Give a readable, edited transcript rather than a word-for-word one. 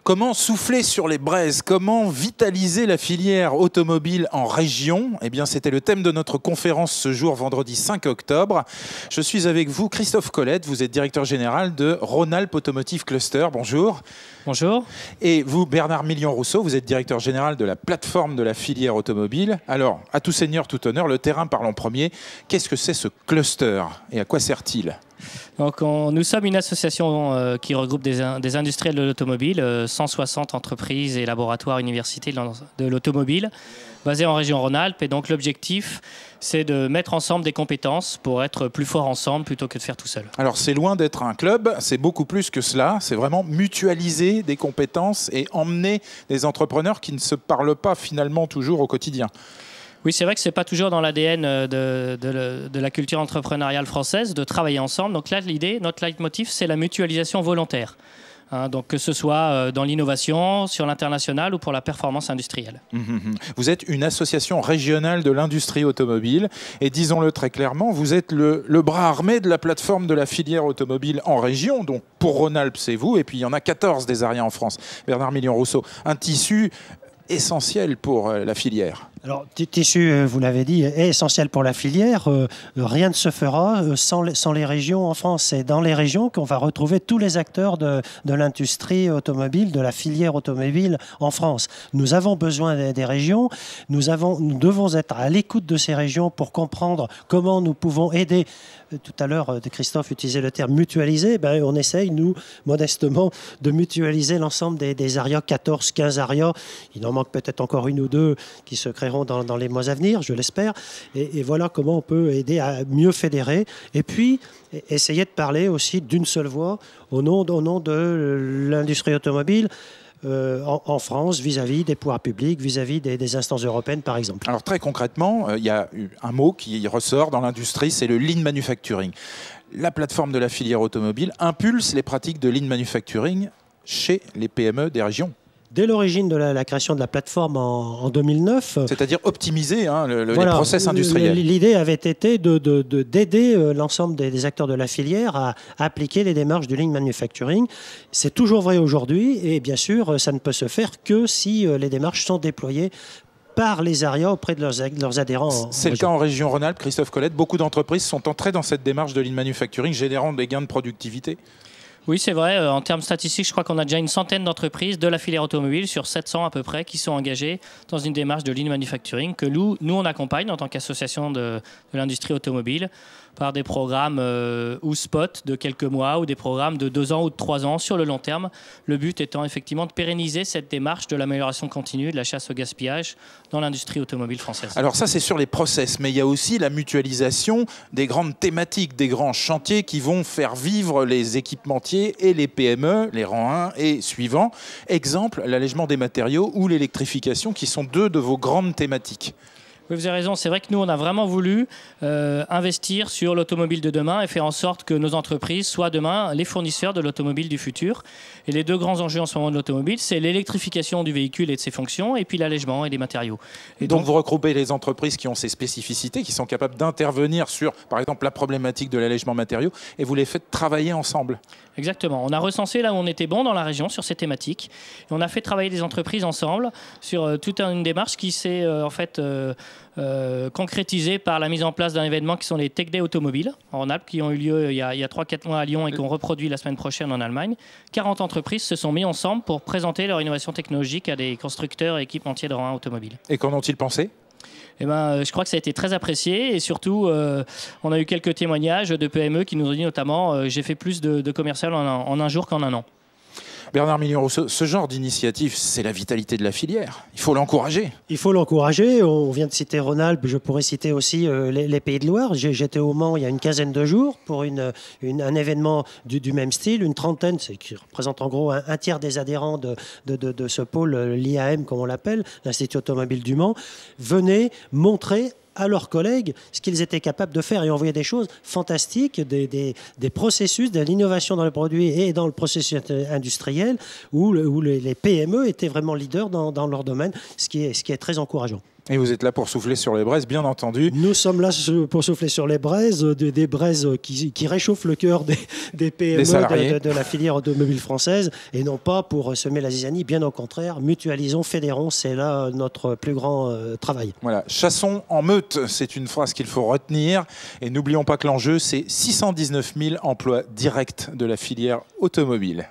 Comment souffler sur les braises? Comment vitaliser la filière automobile en région? Eh bien, c'était le thème de notre conférence ce jour, vendredi 5 octobre. Je suis avec vous, Christophe Colette. Vous êtes directeur général de Rhône-Alpes Automotive Cluster. Bonjour. Bonjour. Et vous, Bernard Million-Rousseau, vous êtes directeur général de la plateforme de la filière automobile. Alors, à tout seigneur, tout honneur, le terrain parle en premier. Qu'est-ce que c'est ce cluster et à quoi sert-il? Donc, nous sommes une association qui regroupe des industriels de l'automobile, 160 entreprises et laboratoires universités de l'automobile, basés en région Rhône-Alpes. Et donc l'objectif, c'est de mettre ensemble des compétences pour être plus forts ensemble plutôt que de faire tout seul. Alors c'est loin d'être un club, c'est beaucoup plus que cela. C'est vraiment mutualiser des compétences et emmener des entrepreneurs qui ne se parlent pas finalement toujours au quotidien. Oui, c'est vrai que ce n'est pas toujours dans l'ADN de la culture entrepreneuriale française de travailler ensemble. Donc là, l'idée, notre leitmotiv, c'est la mutualisation volontaire. Donc que ce soit dans l'innovation, sur l'international ou pour la performance industrielle. Vous êtes une association régionale de l'industrie automobile et disons-le très clairement, vous êtes le bras armé de la plateforme de la filière automobile en région. Donc pour Rhône-Alpes, c'est vous et puis il y en a 14 des ARIA en France. Bernard Million-Rousseau, un tissu essentiel pour la filière. Alors, tissu, vous l'avez dit, est essentiel pour la filière. Rien ne se fera sans les régions en France. C'est dans les régions qu'on va retrouver tous les acteurs de l'industrie automobile, de la filière automobile en France. Nous avons besoin des régions. Nous devons être à l'écoute de ces régions pour comprendre comment nous pouvons aider. Tout à l'heure, Christophe utilisait le terme mutualiser. On essaye, nous, modestement, de mutualiser l'ensemble des ARIA, 14, 15 ARIA. Il en manque peut-être encore une ou deux qui se créeront dans les mois à venir, je l'espère. Et voilà comment on peut aider à mieux fédérer. Et puis, essayer de parler aussi d'une seule voix au nom de l'industrie automobile en France, vis-à-vis des pouvoirs publics, vis-à-vis des instances européennes, par exemple. Alors très concrètement, il y a un mot qui ressort dans l'industrie, c'est le lean manufacturing. La plateforme de la filière automobile impulse les pratiques de lean manufacturing chez les PME des régions. Dès l'origine de la création de la plateforme en 2009... C'est-à-dire optimiser les process industriels. L'idée avait été d'aider l'ensemble des acteurs de la filière à appliquer les démarches du lean manufacturing. C'est toujours vrai aujourd'hui et bien sûr, ça ne peut se faire que si les démarches sont déployées par les ARIA auprès de leurs adhérents. C'est le cas en région Rhône-Alpes, Christophe Colette. Beaucoup d'entreprises sont entrées dans cette démarche de lean manufacturing, générant des gains de productivité. Oui, c'est vrai. En termes statistiques, je crois qu'on a déjà une centaine d'entreprises de la filière automobile sur 700 à peu près qui sont engagées dans une démarche de lean manufacturing que nous on accompagne en tant qu'association de l'industrie automobile par des programmes ou spot de quelques mois ou des programmes de 2 ans ou de 3 ans sur le long terme. Le but étant effectivement de pérenniser cette démarche de l'amélioration continue, de la chasse au gaspillage dans l'industrie automobile française. Alors ça, c'est sur les process, mais il y a aussi la mutualisation des grandes thématiques, des grands chantiers qui vont faire vivre les équipementiers et les PME, les rangs 1 et suivants. Exemple, l'allègement des matériaux ou l'électrification, qui sont 2 de vos grandes thématiques. Oui, vous avez raison. C'est vrai que nous, on a vraiment voulu investir sur l'automobile de demain et faire en sorte que nos entreprises soient demain les fournisseurs de l'automobile du futur. Et les 2 grands enjeux en ce moment de l'automobile, c'est l'électrification du véhicule et de ses fonctions et puis l'allègement et des matériaux. Et donc vous regroupez les entreprises qui ont ces spécificités, qui sont capables d'intervenir sur, par exemple, la problématique de l'allègement matériaux et vous les faites travailler ensemble. Exactement. On a recensé là où on était bon dans la région sur ces thématiques. Et on a fait travailler des entreprises ensemble sur toute une démarche qui s'est concrétisée par la mise en place d'un événement qui sont les Tech Day automobiles en Rhône-Alpes qui ont eu lieu il y a 3-4 mois à Lyon et qu'on reproduit la semaine prochaine en Allemagne. 40 entreprises se sont mises ensemble pour présenter leur innovation technologique à des constructeurs et équipementiers de rang 1 automobile. Et qu'en ont-ils pensé ? Je crois que ça a été très apprécié et surtout, on a eu quelques témoignages de PME qui nous ont dit notamment j'ai fait plus de commercial en un jour qu'en un an. Bernard Million-Rousseau, ce genre d'initiative, c'est la vitalité de la filière. Il faut l'encourager. Il faut l'encourager. On vient de citer Rhône-Alpes, je pourrais citer aussi les Pays de Loire. J'étais au Mans il y a une quinzaine de jours pour un événement du même style, une trentaine, qui représente en gros un tiers des adhérents de ce pôle, l'IAM comme on l'appelle, l'Institut Automobile du Mans, venaient montrer à leurs collègues ce qu'ils étaient capables de faire et on voyait des choses fantastiques, des processus, de l'innovation dans le produit et dans le processus industriel où les PME étaient vraiment leaders dans leur domaine, ce qui est très encourageant. Et vous êtes là pour souffler sur les braises, bien entendu. Nous sommes là pour souffler sur les braises, des braises qui réchauffent le cœur des PME de la filière automobile française, et non pas pour semer la zizanie. Bien au contraire, mutualisons, fédérons, c'est là notre plus grand travail. Voilà, chassons en meute, c'est une phrase qu'il faut retenir. Et n'oublions pas que l'enjeu, c'est 619 000 emplois directs de la filière automobile.